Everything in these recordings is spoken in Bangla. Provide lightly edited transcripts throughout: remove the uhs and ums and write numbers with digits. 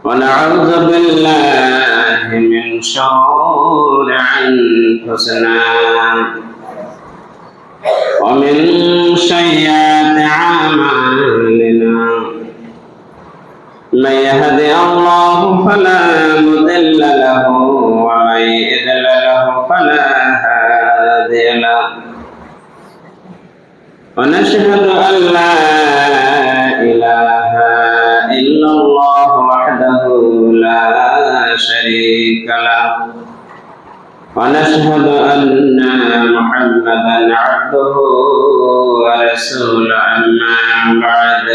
ونعوذ بالله من شرور أنفسنا ومن سيئات أعمالنا من يهدي الله فلا مضل له ومن يضلل له فلا هادي له ونشهد أن لا إله إلا الله وحده لا شريك له ونشهد أن محمدا عبده ورسوله أما بعد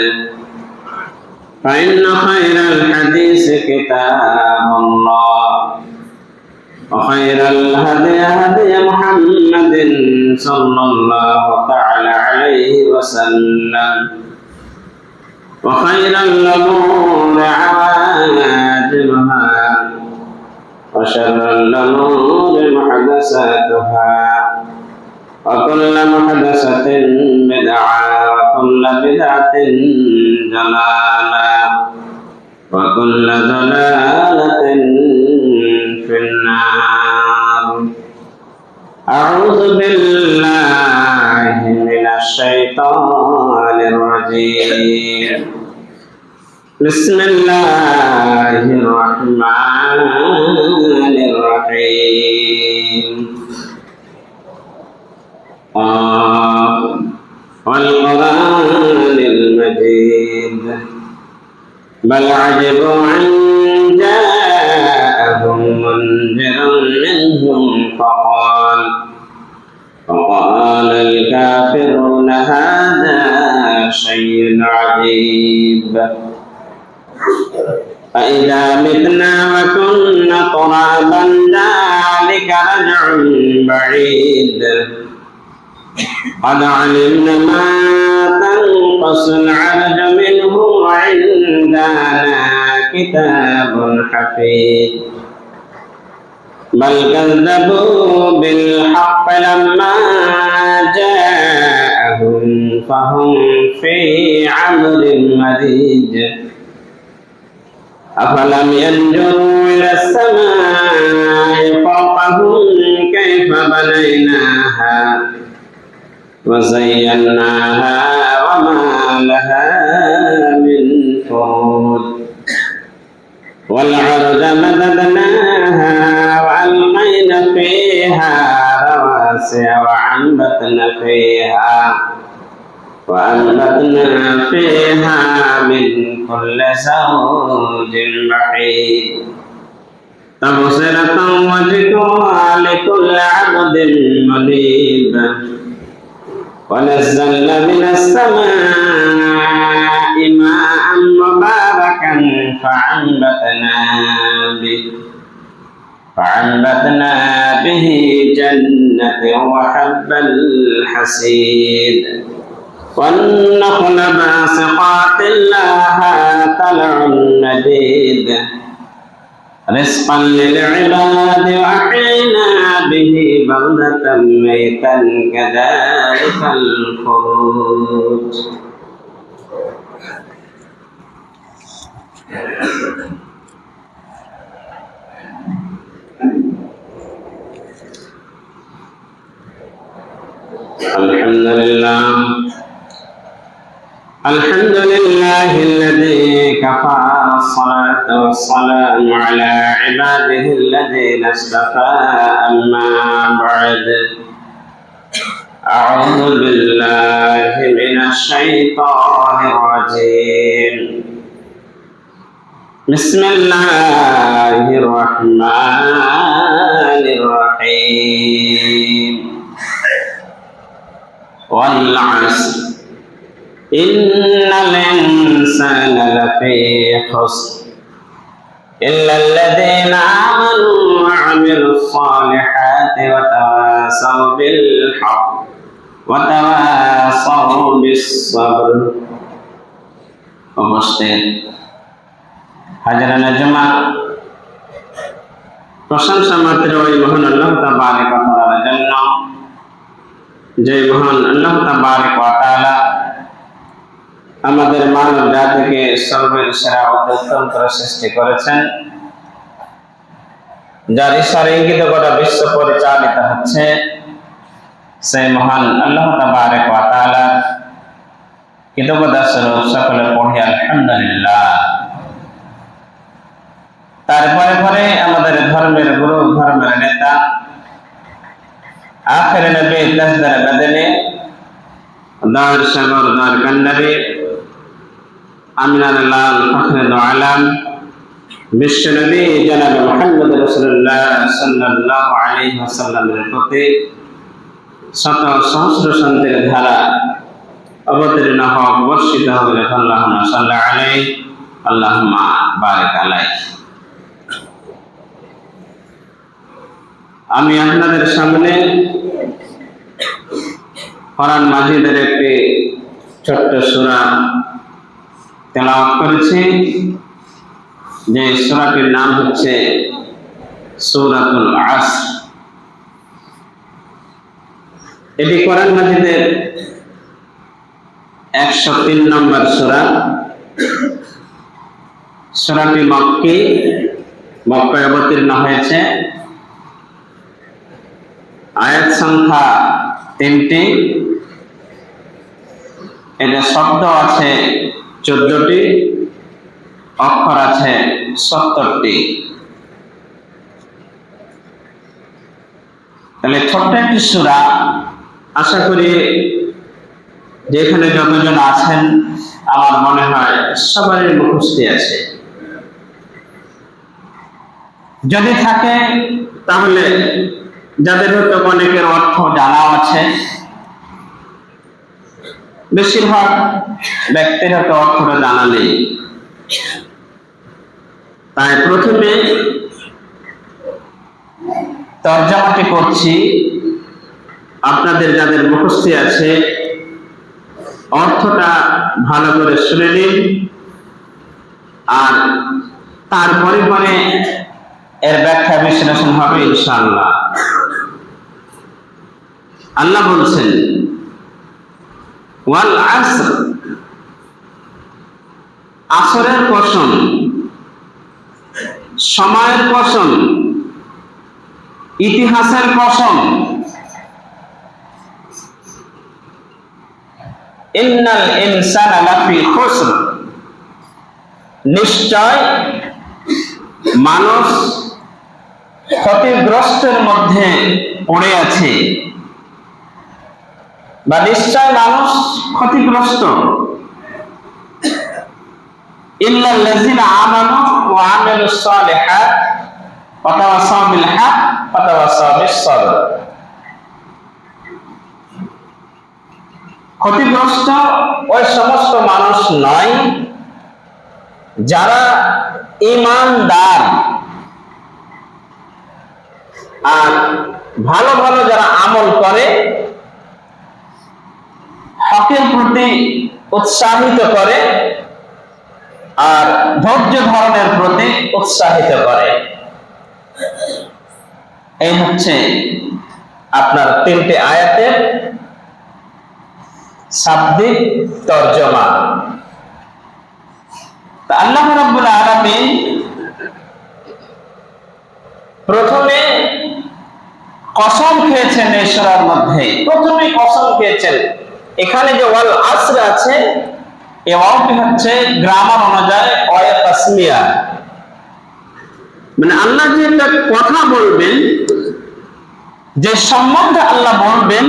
فإن خير الحديث كتاب الله وخير الهدي هدي محمد صلى الله تعالى عليه وسلم وخير الأمور عوادمها وشر الأمور محدثاتها وكل محدثة بدعة وكل بدعة ضلالة وكل ضلالة في النار. أعوذ بالله من الشيطان الرجيم. بسم الله الرحمن الرحيم. والقرآن المجيد بل عجبوا أن جاءهم منذر منهم فقال الكافرون هذا شيء عجيب أإذا متنا وكنا ترابا ذلك رجع بعيد قد علمنا ما تنقص العرج منه وعندنا كتاب حفيظ بل كذبوا بالحق لما جاءهم فهم في عمر مريج أفلم ينظروا إلى السماء فوقهم كيف بنيناها وزيناها وما لها من فروج والأرض مددناها وألقينا فيها رواسي وأنبتنا فيها من كل زوج بحيث تبصرة وذكرى لكل عبد منيب ونزلنا من السماء ماء مباركا فأنبتنا به جنة وحب الحصيد والنخل باسقات لها طلع نضيد رزقا للعباد وأحيينا به بلدة ميتا كذلك الخروج. الحمد لله الذي كفى الصلاة والسلام على عباده الذين اصطفى أما بعد أعوذ بالله من الشيطان الرجيم. بسم الله الرحمن الرحيم. والعصر إن الإنسان لفي خسر إلا الذين آمنوا وعملوا الصالحات وتواصوا بالحق وتواصوا بالصبر. উপস্থিত হাজরানা জুমা, প্রশংসা মাত্র ওই মহান আল্লাহ তাবারক ওয়া তাআলার জন্য, যে মহান আল্লাহ তাবারক ওয়া তাআলা আমাদের মানব জাতিকে সর্বের সেরা উত্তম করে সৃষ্টি করেছেন, যার ইশারা ইঙ্গিত গোটা বিশ্ব পরিচালিত হচ্ছে সেই মহান আল্লাহ তাবারক ওয়া তাআলা কৃতজ্ঞতা স্বরূপ সকলে পড়ি আলহামদুলিল্লাহ। তারপরে পরে আমাদের ধর্মের গুরু, ধর্মের নেতা, আখির নবী তাজদার বাদনে দার সাগর দার কান্ডারি আমিনার লাল ফখরে দো আলম বিশ্ব নবী জনাব মুহাম্মদ রাসূলুল্লাহ সাল্লাল্লাহু আলাইহি ওয়াসাল্লামের প্রতি শত সহস্র শান্তির ধারা অবতীর্ণ হোক, বর্ষিত হোক। আল্লাহুম্মা সাল্লি আলাইহি আল্লাহুম্মা বারিক আলাইহি। আমি আপনাদের সামনে কোরআন মাজিদের একটি ছোট্ট সূরা তেলাওয়াত করেছি, যে সূরাটির নাম হচ্ছে সূরাতুল আসর। এটি কোরআন মাজিদের 103 নম্বর সূরা। সূরাটি মক্কায় অবতীর্ণ হয়েছে। আয়াত সংখ্যা 3টি। এতে শব্দ আছে 14টি, অক্ষর আছে 70টি। তাহলে ছোট্ট একটি সূরা, আশা করি যেখানে যতজন আছেন আমার মনে হয় সবারই মুখস্থ আছে। যদি থাকে তাহলে যাদের হয়তো অনেকের অর্থ জানা আছে, বেশিরভাগ ব্যক্তির হয়তো অর্থটা জানা নেই। তাই প্রথমে তরজমাটি করছি, আপনাদের যাদের মুখস্থ আছে অর্থটা ভালো করে শুনে নিন, আর তারপরে পরে এর ব্যাখ্যা বিশ্লেষণ হবে ইনশাআল্লাহ। আল্লাহ বলছেন ওয়াল আসর, আসরের কসম, সময়ের কসম, ইতিহাসের কসম। ইন্নাল ইনসানা লাফি খুসর, নিশ্চয় মানুষ ক্ষতিগ্রস্তের মধ্যে পড়ে আছে, বা নিশ্চয় মানুষ ক্ষতিগ্রস্ত। ইল্লাল্লাযিনা আমানু ওয়া আমিলুস সালিহাত ওয়া তাওয়াসাউ বিল হক ওয়া তাওয়াসাউ বিস সবর। ক্ষতিগ্রস্ত ওই সমস্ত মানুষ নয় যারা ঈমানদার আর ভালো ভালো যারা আমল করে, হকের প্রতি উৎসাহিত করে আর ধৈর্য ধারণের প্রতি উৎসাহিত করে। এই হচ্ছে আপনার 3টি আয়াতের শাব্দিক তরজমা। আল্লাহ রাব্বুল আলামিন প্রথমে কসম খেয়েছেন এই সূরার মধ্যে, প্রথমে কসম খেয়েছেন। এখানে যে ওয়াল আসর আছে, এই ওয়াওটি হচ্ছে গ্রামার অনুযায়ী ওয়া তাসমিয়া, মানে আল্লাহ যে একটা কথা বলবেন, যে সম্বন্ধে আল্লাহ বলবেন,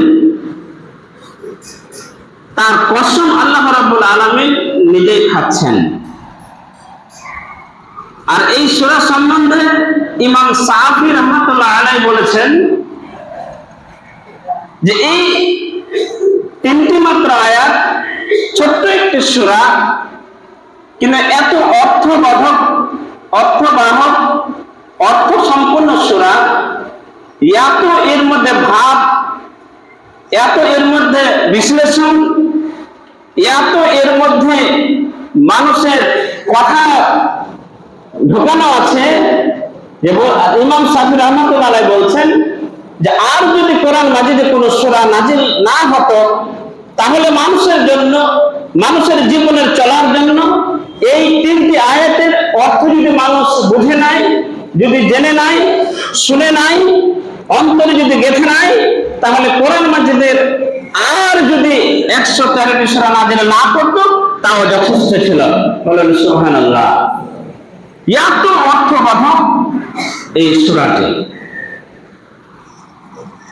তার কসম আল্লাহ রাব্বুল আলামিন নিজেই খাচ্ছেন। আর এই সূরা সম্বন্ধে ইমাম সাফি রাহমাতুল্লাহ আলাইহি বলেছেন যে এই 3টি মাত্র আয়াত, ছোট্ট একটি সূরা, কিন্তু এত অর্থবাহক, অর্থ সম্পূর্ণ সূরা, এত এর মধ্যে ভাব, এত এর মধ্যে বিশ্লেষণ, এত এর মধ্যে মানুষের কথা ঢোকানো আছে যে ইমাম শাফি রাহমাতুল্লাহ আলাইহি বলছেন যে আর যদি কোরআন মাজিদে কোনো সূরা নাজিল না হতো তাহলে মানুষের জন্য মানুষের জীবনের চলার জন্য এই 3টি আয়াতের অর্থ যদি মানুষ বুঝে নাই, যদি জেনে নাই, শুনে নাই, অন্তরে যদি গেঁথে নাই, তাহলে কোরআন মাজিদের আর যদি 113টি সূরা নাযিল না করত তাও যথেষ্ট ছিল। বলেন সুবহানাল্লাহ। এত অর্থবহ এই সূরাটি।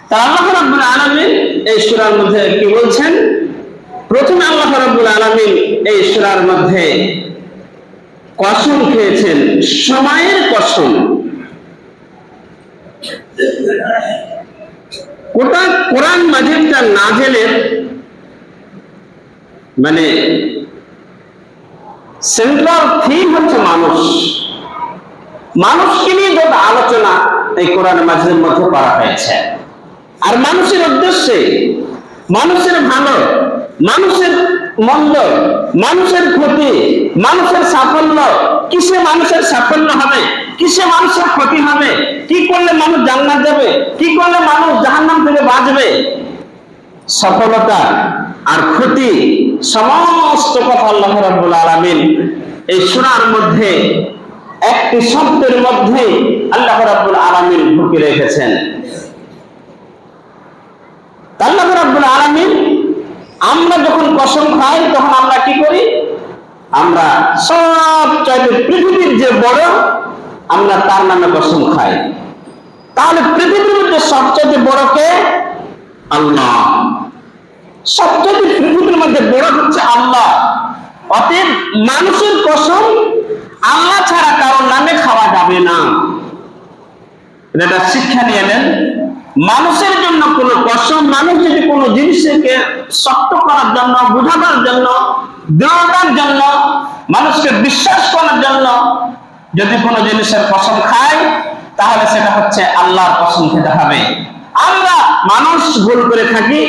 তা আল্লাহ রাব্বুল আলামিন এই সূরার মধ্যে কি বলছেন? প্রথমে আল্লাহ রাব্বুল আলামিন এই সূরার মধ্যে কসম খেয়েছেন, সময়ের কসম। গোটা কোরআন মাজিদটা নাযিলের মানে সেন্ট্রাল থিম হচ্ছে মানুষ। মানুষকে নিয়ে যত আলোচনা এই কোরআন মাজিদের মধ্যে করা হয়েছে, আর মানুষের উদ্দেশ্যে, মানুষের ভালো, মানুষের মন্দ, মানুষের ক্ষতি, মানুষের সাফল্য, কিসে মানুষের সাফল্য হবে, কিসে মানুষের ক্ষতি হবে, কি করলে মানুষ জান্নাত যাবে, কি করলে মানুষ জাহান্নাম থেকে বাঁচবে, সফলতা আর ক্ষতি সমস্ত কথা আল্লাহ রাব্বুল আলামিন এই সূরার মধ্যে একটি শব্দের মধ্যে আল্লাহ রাব্বুল আলামিন ঢুকে রেখেছেন। আল্লাহ রাব্বুল আলামিন, আমরা যখন কসম খাই তখন আমরা কি করি? আমরা সবচাইতে পৃথিবীর যে বড়, আমরা তার নামে কসম খাই। তাহলে পৃথিবীর মধ্যে সবচাইতে বড় কে? আল্লাহ। সবচাইতে পৃথিবীর মধ্যে বড় হচ্ছে আল্লাহ। অতএব মানুষের কসম আল্লাহ ছাড়া কারোর নামে খাওয়া যাবে না। এটা শিক্ষা নিয়ে নেন। মানুষের জন্য কোন কসম, মানুষ যদি কোনো জিনিসকে শক্ত করার জন্য, বুঝাবার জন্য, দৃঢ়তার জন্য, মানুষকে বিশ্বাস করার জন্য যদি কোনো জিনিসের কসম খায়, তাহলে সেটা হচ্ছে আল্লাহর কসম খেতে হবে। আমরা মানুষ ভুল করে থাকি,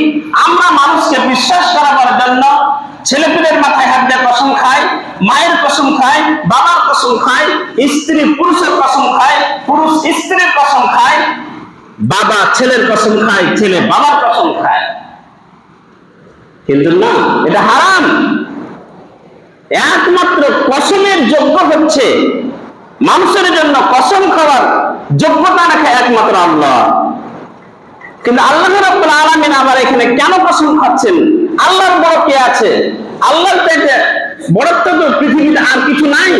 আমরা মানুষকে বিশ্বাস করাবার জন্য ছেলেপেলের মাথায় হাত দিয়ে কসম খায়, মায়ের কসম খায়, বাবার কসম খায়, স্ত্রী পুরুষের কসম খায়, পুরুষ স্ত্রীর কসম খায়, বাবা ছেলের কসম খায়, ছেলে বাবার কসম খায়। কিন্তু না, এটা হারাম। একমাত্র কসমের যোগ্য হচ্ছে, মানুষের জন্য কসম খাওয়ার যোগ্যতা রাখে একমাত্র আল্লাহ। কিন্তু আল্লাহ রাব্বুল আলামিন আবার এখানে কেন কসম খাচ্ছেন? আল্লাহর বড় কে আছে? আল্লাহর চাইতে বড়ত্ব তো পৃথিবীতে আর কিছু নাই।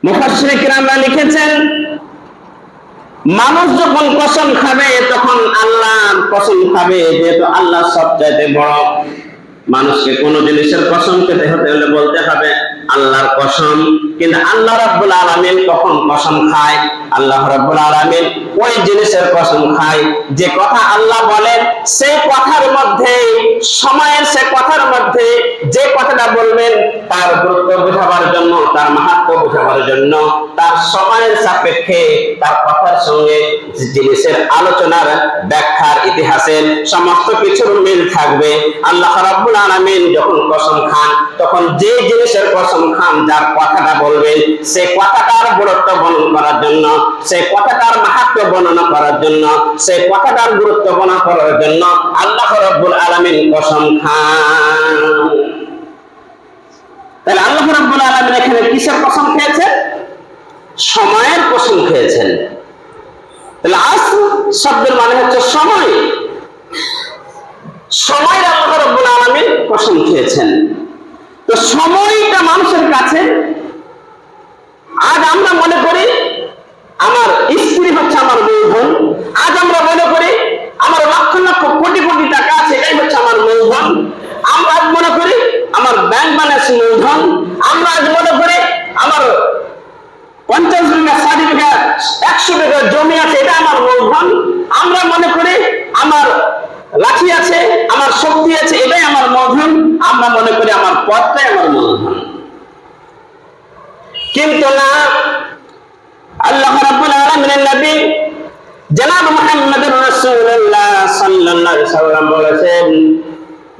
মুফাসসিরিন কিরামরা লিখেছেন, মানুষ যখন কসম খাবে তখন আল্লাহর কসম খাবে, যেহেতু আল্লাহ সবচাইতে বড়। মানুষকে কোন জিনিসের কসম খেতে হলে বলতে হবে আল্লাহর কসম। কিন্তু আল্লাহ রাব্বুল আলামিন কখন কসম খায়? আল্লাহ রাব্বুল আলামিন ওই জিনিসের কসম খায় যে কথা আল্লাহ বলেন, সেই কথার মধ্যে, সময়ের সে কথার মধ্যে যে কথাটা বলবেন তার গুরুত্ব বোঝাবার জন্য, তার মাহাত্ম্য বোঝাবার জন্য, তার সময়ের সাপেক্ষে তার কথার সঙ্গে জিনিসের আলোচনার, ব্যাখ্যার, ইতিহাসের সমস্ত কিছুর মিল থাকবে। আল্লাহ রাব্বুল আলামিন যখন কসম খান তখন যে জিনিসের কসম খান, যার কথাটা বলবেন, সে কথাটার গুরুত্ব বর্ণনা করার জন্য, সে কথাটার মাহাত্ম্য বর্ণনা করার জন্য, সে কথাটার গুরুত্ব বর্ণনা করার জন্য আল্লাহ রাব্বুল আলামিন কসম খান। তাহলে আল্লাহ রাব্বুল আলামিন এখানে কিসের কসম খেয়েছেন? সময়ের কসম খেয়েছেন। তাহলে আসর শব্দের মানে হচ্ছে সময়। সময় আল্লাহ রাব্বুল আলামিন কসম খেয়েছেন। তো সময়টা মানুষের কাছে, আজ আমরা মনে করি আমার স্ত্রী হচ্ছে আমার মূলধন, আজ আমরা মনে করি আমার লক্ষ লক্ষ কোটি কোটি টাকা আছে, এটাই হচ্ছে আমার মূলধন। আমরা আজ মনে করি আমার ব্যাংক ব্যালেন্স মূলধন। আমরা আজ মনে করি আমার 50 বিঘা, 60 বিঘা, 100 বিঘা জমি আছে, এটা আমার মূলধন। আমরা মনে করি আমার লাঠি আছে, আমার শক্তি আছে, এটাই আমার মূলধন। আমরা মনে করি আমার পথটাই আমার মূলধন। কিন্তু না, আল্লাহ রাব্বুল আলামিনের নবী জনাব মুহাম্মদুর রাসূলুল্লাহ সাল্লাল্লাহু আলাইহি ওয়াসাল্লাম বলেছেন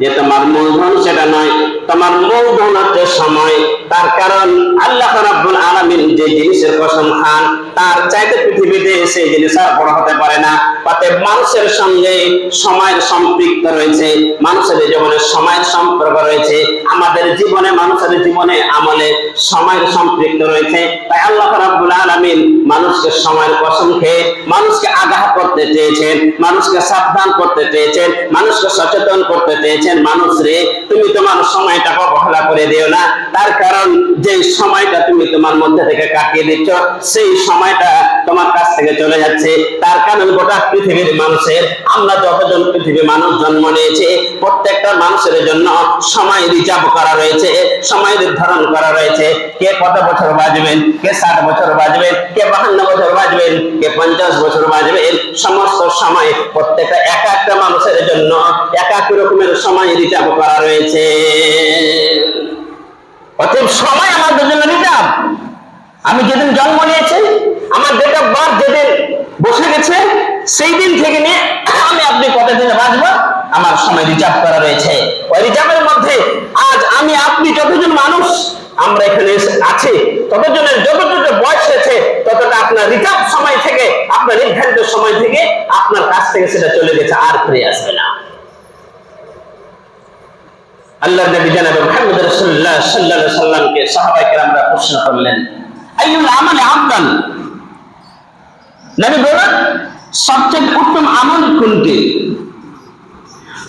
যে তোমার মূলধন সেটা নয়, তোমার মূলধন হচ্ছে সময়। তার কারণ আল্লাহ রাব্বুল আলামিন যে জিনিসের কসম খান তার চাইতে পৃথিবীতে সেই জিনিস আর বড় হতে পারে না। অতএব মানুষের সঙ্গে সময়ের সম্পৃক্ত রয়েছে, মানুষের জীবনে সময়ের সম্পর্ক রয়েছে, আমাদের জীবনে মানুষের জীবনে আমলে সময়ের সম্পৃক্ত রয়েছে। তাই আল্লাহ রাব্বুল আলামিন মানুষকে সময়ের কসম খেয়ে মানুষকে আগাহ করতে চেয়েছেন, মানুষকে সাবধান করতে চেয়েছেন, মানুষকে সচেতন করতে চেয়েছেন, মানুষ রে তুমি তোমার সময়টাকে অবহেলা করে দিও না। তার কারণ যে সময়টা তুমি তোমার মধ্যে থেকে কাটিয়ে দিচ্ছ সেই সময়টা তোমার কাছ থেকে চলে যাচ্ছে। তার কারণ গোটা পৃথিবীর মানুষের, আমরা যতজন পৃথিবী মানুষ জন্ম নিয়েছে প্রত্যেকটা মানুষের জন্য সময় রিজার্ভ করা রয়েছে, সময় নির্ধারণ করা রয়েছে। কে কত বছর বাঁচবেন, কে 60 বছর বাঁচবেন, কে 52 বছর বাঁচবেন, কে 50 বছর বাঁচবেন, সমস্ত সময় প্রত্যেকটা একটা মানুষের জন্য এক রকমের সময় রিজার্ভ করা রয়েছে। অতএব সময় আমাদের জন্য রিজার্ভ। আমি যেদিন জন্ম নিয়েছি, আমার ডেট অফ বার্থ যেদিন বসে গেছে, সেই দিন থেকে নিয়ে আমি আপনি কতদিনে বাঁচবো আমার সময় রিজার্ভ করা রয়েছে। ওই রিজার্ভের মধ্যে আজ আমি আপনি যতজন মানুষ আমরা এখানে আছি ততজনের যতটুকু বয়স হয়েছে ততটা আপনার রিজার্ভ সময় থেকে, আপনার নির্ধারিত সময় থেকে আপনার কাছ থেকে সেটা চলে গেছে, আর ফিরে আসবে না। আল্লাহর নবী জনাব মুহাম্মদ রাসূলুল্লাহ সাল্লাল্লাহু আলাইহি সাল্লামকে সাহাবায়ে কেরামরা প্রশ্ন করলেন, আইয়ুল আমালি আফদাল, নবী বলেন সবচেয়ে উত্তম আমল কোনটি?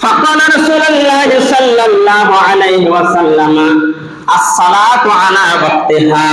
ফাকালা রাসূলুল্লাহ সাল্লাল্লাহু আলাইহি ওয়াসাল্লাম as-salatu ala waqtiha।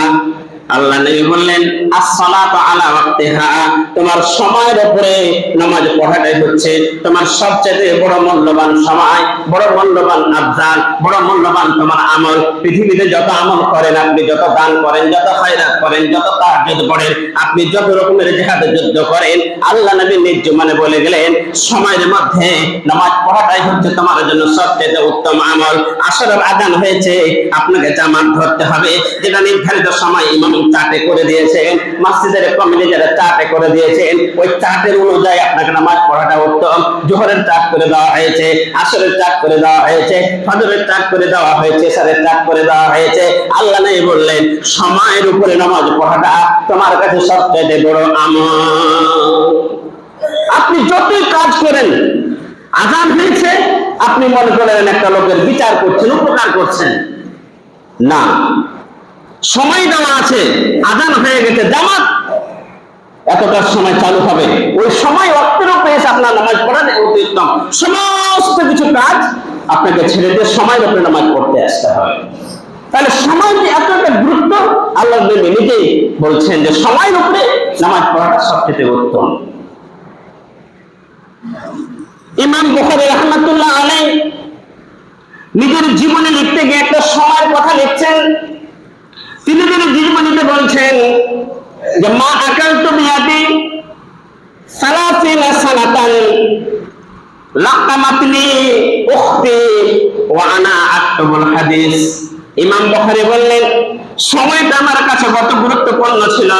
আল্লাহ নবী বললেন as-salatu ala waqtiha, তোমার সময়ের উপরে নামাজ পড়াটাই হচ্ছে তোমার সবচেয়ে বড় মূল্যবান সময়, বড় মূল্যবান আফজাল, বড় মূল্যবান তোমার আমল। পৃথিবীতে যত আমল করেন আপনি, যত দান করেন, যত খায়রাত করেন, যত তাহাজ্জুদ পড়েন, আপনি যত রকমের জিহাদে যুদ্ধ করেন, আল্লাহ নবী নিজ মানে বলে গেলেন সময়ের মধ্যে নামাজ পড়াটাই হচ্ছে তোমার জন্য সবচেয়ে উত্তম আমল। আসরের আযান হয়েছে, আপনাকে জামাত ধরতে হবে, যেটা নির্ধারিত সময় ইমাম চার্টে করে দিয়েছেন, মসজিদের কমিটি যারা চার্টে করে দিয়েছেন, ওই চার্টের অনুযায়ী আপনাকে নামাজ পড়াটা উত্তম। জোহরের চার্ট করে দেওয়া হয়েছে, আসরের চার্ট করে দেওয়া হয়েছে, ফজরের চার্ট করে দেওয়া হয়েছে, ইশারের চার্ট করে দেওয়া হয়েছে। আল্লাহ নবী বললেন সময়ের উপরে নামাজ পড়াটা তোমার কাছে সবচেয়ে বড় আমল। আপনি যতই কাজ করেন, আযান হয়েছে আপনি মনে করেন একটা লোকের বিচার করছেন, উপকার করছেন, না, সময় দেওয়া আছে, আযান হয়ে গেছে, জামাত এতটার সময় চালু হবে, ওই সময় অর্থের উপরে এসে আপনার নামাজ পড়ার অতি উত্তম। সমস্ত কিছু কাজ আপনাকে ছেড়ে দিয়ে সময়ের উপরে নামাজ পড়তে আসতে হবে। তাহলে সময় যে এত একটা গুরুত্ব, আল্লাহ নবী নিজেই বলছেন যে সময়ের উপরে নামাজ পড়াটা সবচেয়ে উত্তম। ইমাম বুখারী রাহমাতুল্লাহ আলাইহি নিজের জীবনে লিখতে গিয়ে একটা সময়ের কথা লিখছেন। তিনি তিনি জীবনীতে বলছেন যে মা আকালতু বিয়াদি সালাসিনা সানাতান লাকামাতনি উখতি ওয়া আনা আক্তুবুল হাদিস। ইমাম বুখারী বললেন সময়টা আমার কাছে কত গুরুত্বপূর্ণ ছিল,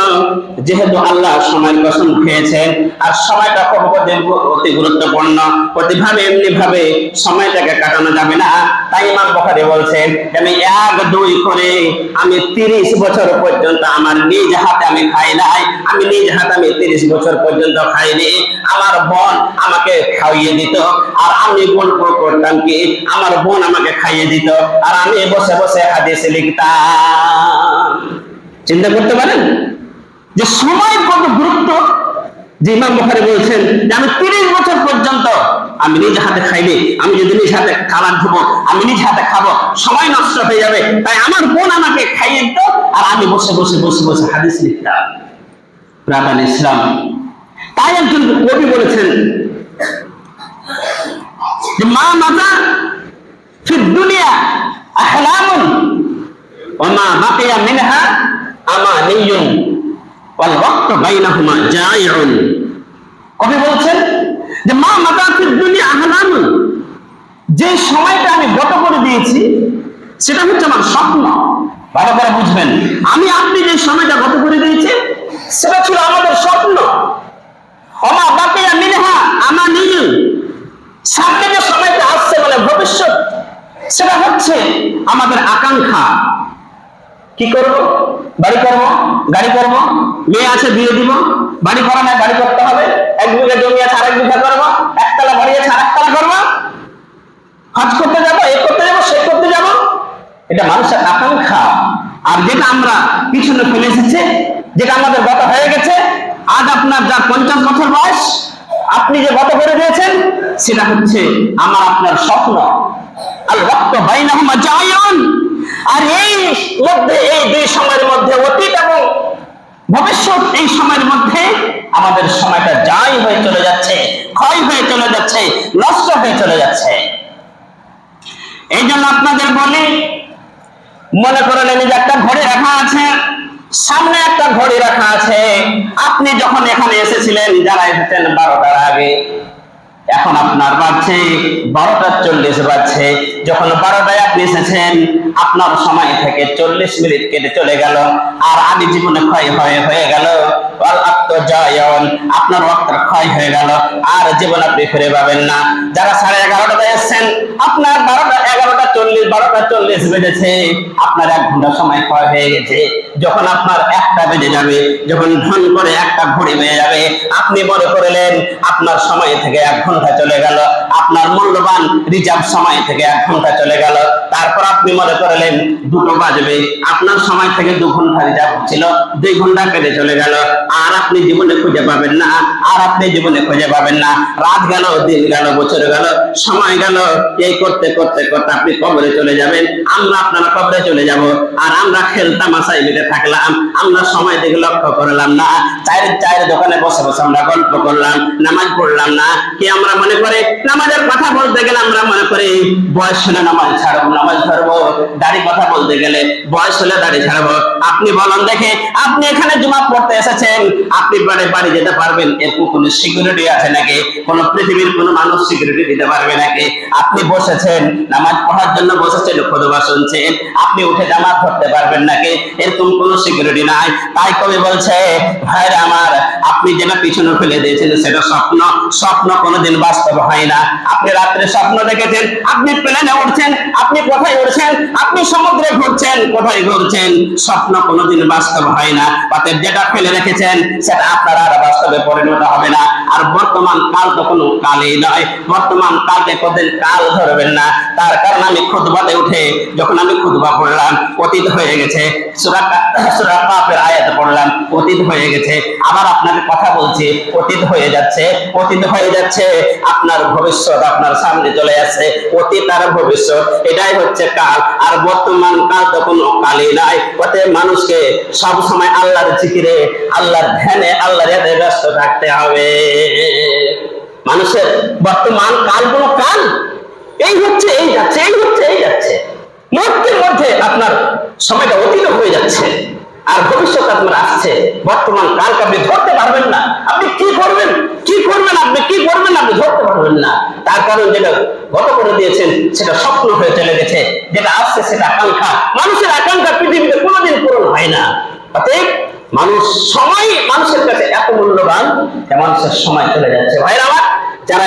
যেহেতু আল্লাহ সময়ের কসম খেয়েছেন, আর সময়টা খুব অতি গুরুত্বপূর্ণ, প্রতিভাবে এমনি ভাবে সময়টাকে কাটানো যাবে না। তাই ইমাম বুখারী বলছেন আমি 1-2 করে আমি 30 বছর পর্যন্ত আমার নিজ হাতে আমি খাই নাই, আমি নিজ হাতে আমি 30 বছর পর্যন্ত খাইনি। আমার বোন আমাকে খাইয়ে দিত, আর আমি গল্প করতাম কি আমার বোন আমাকে খাইয়ে দিত, আর আমি বসে বসে হাদিস লিখতাম। চিন্তা করতে পারেন যে সময় কত গুরুত্ব, যে ইমাম বুখারী বলছেন যে আমি 30 বছর পর্যন্ত আমি নিজ হাতে খাইনি, আমি যদি নিজ হাতে খাবার ধোবো, আমি নিজ হাতে খাবো, সময় নষ্ট হয়ে যাবে, তাই আমার বোন আমাকে খাইয়ে দিত, আর আমি বসে বসে বসে বসে হাদিস লিখতাম। ব্রাদার ইসলাম, তাই একজন কবি বলেছেন যে মা মাতা ফি দুনিয়া আহলামুন ওয়া মা বাকিয়া মিনহা আমানিয়ুন ওয়াল ওয়াক্তু বাইনাহুমা জাইউন। কবি বলছেন যে মা মাতা ফি দুনিয়া আহলামুন, যে সময়টা আমি গত করে দিয়েছি সেটা হচ্ছে আমার স্বপ্ন। ভালো করে বুঝবেন, আমি আপনি যে সময়টা গত করে দিয়েছি সেটা ছিল আমাদের স্বপ্ন। ওয়া মা বাকিয়া মিনহা আমানিয়ুন, সামনে যে সময়টা আসছে মানে ভবিষ্যৎ, সেটা হচ্ছে আমাদের আকাঙ্ক্ষা। কি করব? বাড়ি করব, গাড়ি করব, মেয়ে আছে বিয়ে দিব, বাড়ি করা নাই বাড়ি করতে হবে, 1 বিঘা জমি আছে আর 1 বিঘা করবো, একতলা বাড়ি আছে আর একতলা করবো, হজ করতে যাবো, এ করতে যাবো, সে করতে যাবো। এটা মানুষের আকাঙ্ক্ষা। আর যেটা আমরা পিছনে ফেলে এসেছি, যেটা আমাদের গত হয়ে গেছে, আজ আপনার যা 50 বছর বয়স, আপনি যে গত করে দিয়েছেন, সেটা হচ্ছে আমার আপনার স্বপ্ন। আল ওয়াক্তু বাইনাহুমা জায়ুন। আর এই মধ্যে, এই দুই সময়ের মধ্যে, অতীত এবং ভবিষ্যৎ, এই সময়ের মধ্যে আমাদের সময়টা যাই হয়ে চলে যাচ্ছে, ক্ষয় হয়ে চলে যাচ্ছে, নষ্ট হয়ে চলে যাচ্ছে। এই জন্য আপনাদের বলি, মনে করেন এই যে একটা ঘড়ি রাখা আছে, সামনে একটা ঘড়ি রাখা আছে। আপনি যখন এখানে এসেছিলেন, যারা এসেছেন 12টার আগে, এখন আপনার বাজছে 12:40 বাজছে। যখন 12টায় আপনি এসেছেন, আপনার সময় থেকে 40 মিনিট কেটে চলে গেল, আর আদি জীবনে ক্ষয় হয়ে গেল। আপনার ওয়াক্তের ক্ষয় হয়ে গেল, আর জীবন আপনি ফিরে পাবেন না। যারা 11:30টায় এসেছেন, আপনার 12:40 বেজেছে, আপনার 1 ঘন্টা সময় ক্ষয় হয়ে গেছে। যখন আপনার 1টা বেজে যাবে, যখন ঢন করে একটা ঘড়ি বেজে যাবে, আপনি মনে করলেন আপনার সময় থেকে 1 ঘন্টা চলে গেল, আপনার মূল্যবান রিজার্ভ সময় থেকে 1 ঘন্টা চলে গেল। তারপর আপনি মনে করলেন 2টো বাজবে, আপনার সময় থেকে 2 ঘন্টা রিজার্ভ ছিল, 2 ঘন্টা কেটে চলে গেল, আর আপনি জীবনে খুঁজে পাবেন না, আর আপনি জীবনে খুঁজে পাবেন না। রাত গেল, দিন গেল, বছর গেল, সময় গেল, এই করতে করতে করতে আপনি কবরে চলে যাবেন, আমরা আপনারা কবরে চলে যাব। আর আমরা খেলতাম, আশায় বেঁধে থাকলাম, আমরা সময় দিকে লক্ষ্য করলাম না, চায়ের দোকানে বসে বসে আমরা গল্প করলাম, নামাজ পড়লাম না। কি আমরা মনে করে নামাজের কথা বলতে গেলে আমরা মনে করি বয়স হলে নামাজ ছাড়বো, নামাজ ধরবো, দাড়ি কথা বলতে গেলে বয়স হলে দাড়ি ছাড়বো। আপনি বলেন দেখে, আপনি এখানে জুমা পড়তে এসেছেন, আপনি বাড়ি যেতে পারবেন? এরকম কোন সিকিউরিটি আছে নাকি? কোন পৃথিবীর কোন মানুষ সিকিউরিটি দিতে পারবে নাকি? আপনি বসেছেন, নামাজ পড়ার জন্য বসেছেন, খুতবা শুনছেন, আপনি উঠে জামাত ধরতে পারবেন নাকি? এরকম কোন সিকিউরিটি নাই। তাই কবি বলছে, ভাইরা আমার, আপনি যেটা পিছনে ফেলে দিয়েছেন সেটা স্বপ্ন, স্বপ্ন কোনোদিন বাস্তব হয় না। আপনি রাত্রে স্বপ্ন দেখেছেন, আপনি প্লেনে উঠছেন, আপনি কোথায় উঠছেন, আপনি সমুদ্রে ঘুরছেন, কোথায় ঘুরছেন, স্বপ্ন কোনোদিন বাস্তব হয় না। অতএব যেটা ফেলে রেখেছেন সেটা আপনার আর বাস্তবে পরিণত হবে না। আর বর্তমান কাল তো কোনো কালই নয়, বর্তমান কালকে কোনদিন কাল ধরবেন না। তার কারণ আমি খুতবাতে উঠে যখন আমি খুতবা পড়লাম, অতীত হয়ে গেছে, সূরা কাফের আয়াত পড়লাম, অতীত হয়ে গেছে। আবার আপনাকে কথা বলছি, অতীত হয়ে যাচ্ছে, অতীত হয়ে যাচ্ছে। আপনার ভবিষ্যৎ আপনার সামনে চলে আসছে, অতীত আর ভবিষ্যৎ এটাই হচ্ছে কাল। আর বর্তমান কাল তো কোনো কালই নাই। অতএব মানুষকে সব সময় আল্লাহর জিকিরে, আল্লাহর ধ্যানে, আল্লাহর ইয়াদে ব্যস্ত থাকতে হবে। মানুষের বর্তমান কাল কোনো কাল, এই হচ্ছে, এই যাচ্ছে, এই হচ্ছে, এই যাচ্ছে। মুহূর্তের মধ্যে আপনার সময়টা অতীত হয়ে যাচ্ছে, আর ভবিষ্যৎ আপনার আসছে। বর্তমান কালকে আপনি ধরতে পারবেন না। আপনি কি করবেন, কি করবেন, আপনি কি করবেন, আপনি ধরতে পারবেন না। তার কারণ যেটা গত করে দিয়েছেন সেটা স্বপ্ন হয়ে চলে গেছে, যেটা আসছে সেটা আকাঙ্ক্ষা। মানুষের আকাঙ্ক্ষা পৃথিবীতে কোনোদিন পূরণ হয় না। অতএব মানুষ, সময় মানুষের কাছে এত মূল্যবান, মানুষের সময় চলে যাচ্ছে। ভাইরা আমার, যারা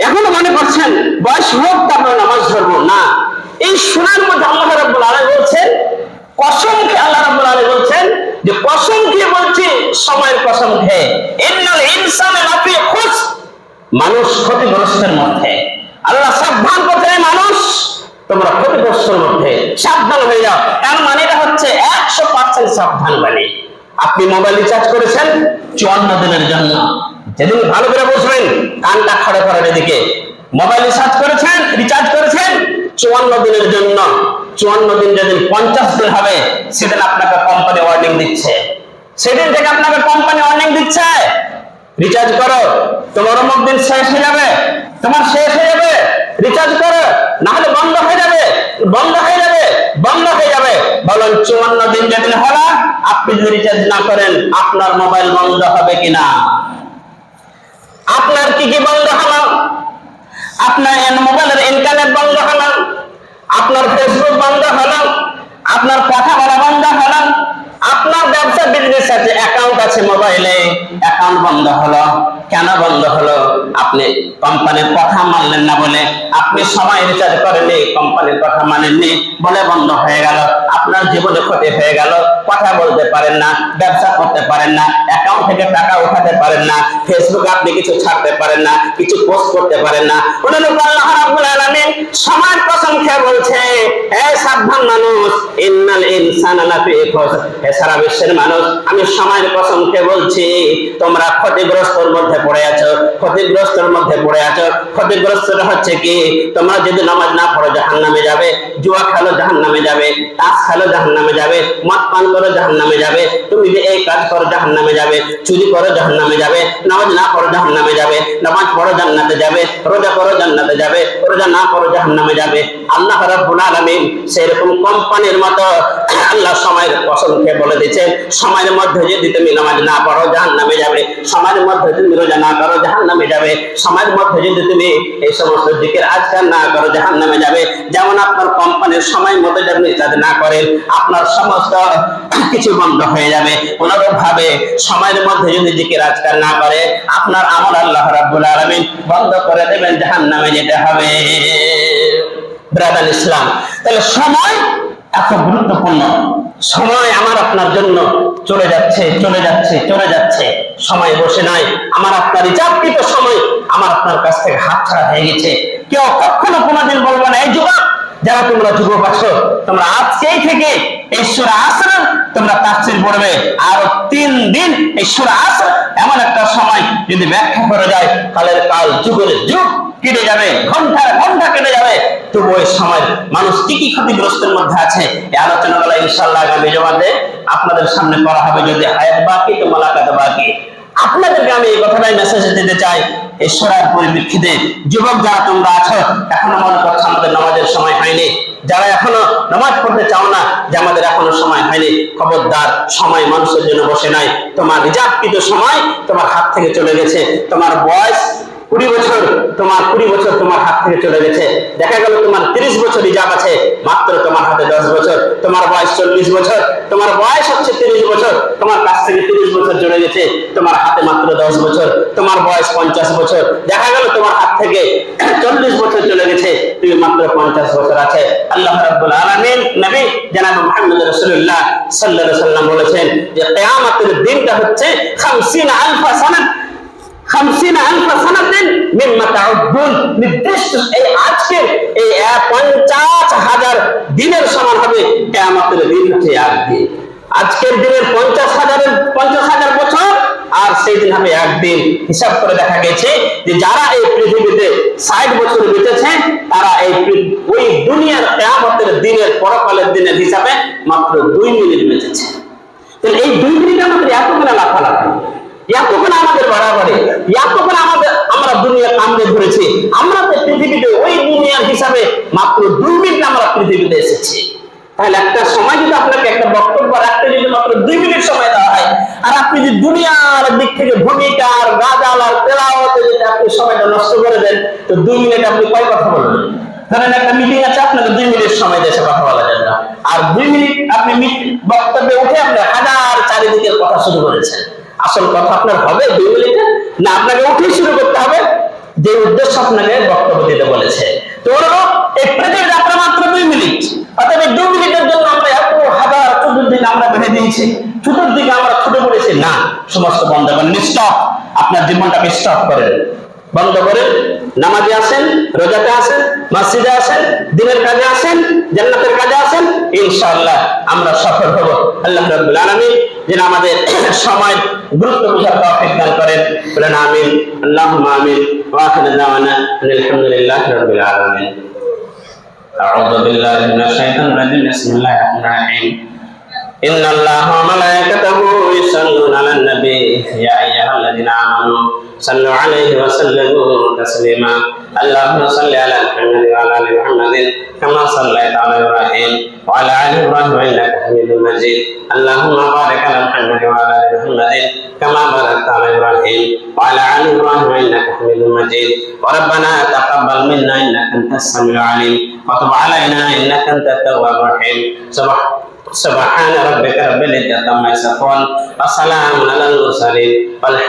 এখনো মনে করছেন বয়স হোক তারপরে নামাজ ধরবো না, এই শোনার মধ্যে আল্লাহ রাব্বুল আলামিন বলছেন, কসম খেয়ে আল্লাহ রাব্বুল আলামিন বলছেন যে কসম খেয়ে বলছি, সময়ের কসম খেয়ে, ইন্নাল ইনসানা লাফি খুস, মানুষ ক্ষতিগ্রস্তের মধ্যে। আল্লাহ সাবধান করছেন, মানুষ তোমরা ক্ষতিগ্রস্তের মধ্যে, সাবধান হয়ে যাও। এর মানেটা হচ্ছে 100% সাবধান। মানে আপনি মোবাইল রিচার্জ করেছেন 54 দিনের জন্য, যেদিন ভালো করে বসবেন, কানটা খড়ে খড়ে এদিকে, মোবাইল রিচার্জ করেছেন 54 দিনের জন্য। 54 দিন যেদিন 50 দিন হবে, সেদিন আপনাকে কোম্পানি ওয়ার্নিং দিচ্ছে, সেদিন থেকে আপনাকে কোম্পানি ওয়ার্নিং দিচ্ছে, রিচার্জ করো, তোমার অমুক দিন শেষ হয়ে যাবে, তোমার শেষ হয়ে যাবে, রিচার্জ করো, না হলে বন্ধ হয়ে যাবে, বন্ধ হয়ে যাবে, বন্ধ হয়ে যাবে। বলুন 54 দিন যেদিন হলো, আপনি যদি রিচার্জ না করেন, আপনার মোবাইল বন্ধ হবে কিনা? আপনার কি কি বন্ধ হলো? আপনার মোবাইলের ইন্টারনেট বন্ধ হলো, আপনার ফেসবুক বন্ধ হলো, আপনার কথা বলা বন্ধ হলো, আপনার ব্যবসা বিজনেস আছে, অ্যাকাউন্ট আছে মোবাইলে, অ্যাকাউন্ট বন্ধ হলো। কেন বন্ধ হলো? আপনি কোম্পানির কথা মানলেন না বলে, আপনি সময় রিচার্জ করেননি, কোম্পানির কথা মানেননি বলে বন্ধ হয়ে গেল, আপনার জীবনে ক্ষতি হয়ে গেল। কথা বলতে পারেন না, ব্যবসা করতে পারেন না, অ্যাকাউন্ট থেকে টাকা উঠাতে পারেন না, ফেসবুকে আপনি কিছু ছাড়তে পারেন না, কিছু পোস্ট করতে পারেন না। আল্লাহ রাব্বুল আলামিন সময়ের কসম খেয়ে বলছে, হে সাবধান মানুষ, ইন্নাল ইনসানা লাফি খুসর, হে সারা বিশ্বের মানুষ, আমি সময়ের কসম খেয়ে বলছি, তোমরা ক্ষতিগ্রস্তর মধ্যে পড়ে আছো, ক্ষতিগ্রস্তর মধ্যে পড়ে আছো। ক্ষতিগ্রস্তটা হচ্ছে কি, তোমরা যদি নামাজ না পড়ো জাহান্নামে যাবে, জুয়া খেলো জাহান্নামে যাবে, তাস খেলো জাহান্নামে যাবে, মদ পান করো জাহান্নামে যাবে, তুমি যে এই কাজ করো জাহান্নামে যাবে, চুরি করো জাহান্নামে যাবে, নামাজ না পড়ো জাহান্নামে যাবে, নামাজ পড়ো জান্নাতে যাবে, রোজা করো জান্নাতে যাবে, রোজা না করো জাহান্নামে যাবে। আল্লাহ রাব্বুল আলামিন সেরকম কোম্পানির মতো আল্লাহ সময়ের কসম খেয়ে বলে দিয়েছেন, সময়ের মধ্যে যদি তুমি নামাজ না পড়ো জাহান্নামে যাবে, সময়ের মধ্যে তুমি রোজা না করো জাহান্নামে যাবে, সময়ের মধ্যে যদি তুমি এই সমস্ত জিকির আজকার না করো জাহান্নামে যাবে। যেমন আপনার কোম্পানির সময় মতো যদি রিচার্জ না করেন, আপনার সমস্ত কিছু বন্ধ হয়ে যাবে। অনুরূপ ভাবে সময়ের মধ্যে যদি জিকির আজকার না করে, আপনার আমল আল্লাহ রাব্বুল আলামিন বন্ধ করে দেবেন, জাহান্নামে যেতে হবে। ব্রাদার ইসলাম, তাহলে সময় এত গুরুত্বপূর্ণ। সময় আমার আপনার জন্য চলে যাচ্ছে চলে যাচ্ছে চলে যাচ্ছে, সময় বসে নাই। আমার আপনার রিজার্ভকৃত সময় আমার আপনার কাছ থেকে হাতছাড়া হয়ে গেছে। কেউ কখনো কোনোদিন বলবে না, এই যুবক যারা তোমরা যুবক আছো, তোমরা আজকেই থেকে এই সূরা আসর তোমরা তাফসীর পড়বে, আর 3 দিন এই সূরা আসর এমন একটা সময় যদি ব্যাখ্যা করা যায়, কালের কাল যুগের যুগ কেটে যাবে, ঘন্টার ঘন্টা কেটে যাবে, তবু ওই সময় মানুষ কি কি ক্ষতিগ্রস্তের মধ্যে আছে, এই আলোচনাগুলো ইনশাআল্লাহ আগামী জমাতে আপনাদের সামনে করা হবে, যদি হায়াত বাকি তো মোলাকাত বাকি। আপনাদেরকে আমি এই কথাটাই মেসেজ দিতে চাই, এই সূরার পরিপ্রেক্ষিতে যুবক যারা তোমরা আছো, এখনো মনে করছো আমাদের নামাজের সময় হয়নি, যারা এখনো নামাজ পড়তে চাও না যে আমাদের এখনো সময় হয়নি, খবরদার, সময় মানুষের জন্য বসে নাই। তোমার রিজার্ভকৃত সময় তোমার হাত থেকে চলে গেছে। তোমার বয়স 20 বছর, তোমার 20 বছর তোমার হাত থেকে চলে গেছে। দেখা গেল তোমার 30 বছর রিজার্ভ আছে, মাত্র তোমার হাতে 10 বছর। তোমার বয়স 40 বছর, তোমার বয়স হচ্ছে 30 বছর, তোমার কাছ থেকে 30 বছর চলে গেছে, তোমার হাতে মাত্র 10 বছর। তোমার বয়স 50 বছর, দেখা গেল তোমার হাত থেকে 40 বছর চলে গেছে, তুমি মাত্র 50 বছর আছে। আল্লাহ রাব্বুল আলামিন নবী জনাব মুহাম্মদ রাসূলুল্লাহ সাল্লাল্লাহু আলাইহি ওয়াসাল্লাম বলেছেন যে কিয়ামতের দিনটা হচ্ছে 50,000 সানাত, 50,000 সানাতিন মিম্মা তাউদ্দুন, নির্দিষ্ট এই আজকের এই 50,000 দিনের সমান হবে কিয়ামতের দিন হচ্ছে একদিন। আজকের দিনের 50,000 বছর, আর সেই দিন হবে একদিন। হিসাব করে দেখা গেছে যে যারা এই পৃথিবীতে 60 বছর বেঁচেছে, তারা এই ওই দুনিয়ার কিয়ামতের দিনের পরকালের দিনের হিসাবে মাত্র 2 মিনিট বেঁচেছে। তাহলে এই 2 মিনিট আমাদের এতখানি লাফালাফি, এতক্ষণ আমাদের বাড়াবাড়ি, এতক্ষণ আমরা দুনিয়া কামড়ে ধরেছি। আমরা তো পৃথিবীতে ওই দুনিয়ার হিসাবে মাত্র 2 মিনিট আমরা পৃথিবীতে এসেছি। তাহলে একটা সময় যদি আপনাকে একটা বক্তব্য রাখতে যদি মাত্র 2 মিনিট সময় দেওয়া হয়, আর আপনি যদি দুনিয়ার দিক থেকে ভূমিকা আর গাজাল আর তেলাওয়াতে যদি আপনি সময়টা নষ্ট করে দেন, তো 2 মিনিট আপনি কয় কথা বলবেন? ধরেন একটা মিটিং আছে, আপনাকে 2 মিনিট সময় দিয়ে কথা বলা যাবে না, আর 2 মিনিট আপনি বক্তব্যে উঠে আপনি হাজার চারিদিকের কথা শুরু করেছেন। আসল কথা আপনার হবে 2 মিনিটে না, আপনাকে উঠে শুরু করতে হবে যে উদ্দেশ্য আপনাকে বক্তব্য দিতে বলেছে। তো এই পৃথিবীর যাত্রা মাত্র 2 মিনিট, অর্থাৎ 2 মিনিটের জন্য আমরা এত হাজার চতুর্দিকে আমরা বেঁধে দিয়েছি, চতুর্দিকে আমরা ছুটে পড়েছি। না, সমস্ত বন্ধ করেন, স্টপ, আপনার জীবনটাকে স্টপ করেন, বন্ধ করেন। নামাজে আসেন, রোজাতে আসেন, মসজিদে আসেন, দিনের কাজে আসেন, জান্নাতের কাজে আসেন, ইনশাআল্লাহ আমরা সফল হব। আল্লাহ রাব্বুল আলামিন যেন আমাদের সময় গুরুত্ব বোঝার তৌফিক দান করেন, বলেন আমিন। আল্লাহুম্মা আমিন। ওয়া আখিরু দাওয়ানা আলহামদুলিল্লাহি রাব্বিল আলামিন। আউযু বিল্লাহি মিনাশ শাইতানির রাজিম। বিসমিল্লাহির রাহমানির রাহিম। ইন্নাল্লাহা ওয়া মালায়েকাতাহু ইউসাল্লুনা আলান নবী ইয়া আইয়ুহাল্লাযীনা আমানু সাল্লু আলাইহি ওয়া সাল্লিমু তাসলিমা। আল্লাহুম্মা সাল্লি আলা মুহাম্মাদিন ওয়া আলা আলি মুহাম্মাদিন কামা সাল্লাইতা আলা ইব্রাহিম ওয়া আলা আলি ইব্রাহিম ইন্নাকা হামিদুম মাজিদ। আল্লাহুম্মা বারিক আলা মুহাম্মাদিন ওয়া আলা আলি মুহাম্মাদিন কামা বারাকতা আলা ইব্রাহিম ওয়া আলা আলি ইব্রাহিম ইন্নাকা হামিদুম মাজিদ। ওয়া রাব্বানা তাকাব্বাল মিন্না ইন্নাকা আনতাস সামিউল আলিম ওয়া তুব আলাইনা ইন্নাকা আনতাত তাওয়াবুর রহিম। سبحان ربك رب العزة عما يصفون وسلام على المرسلين والحمد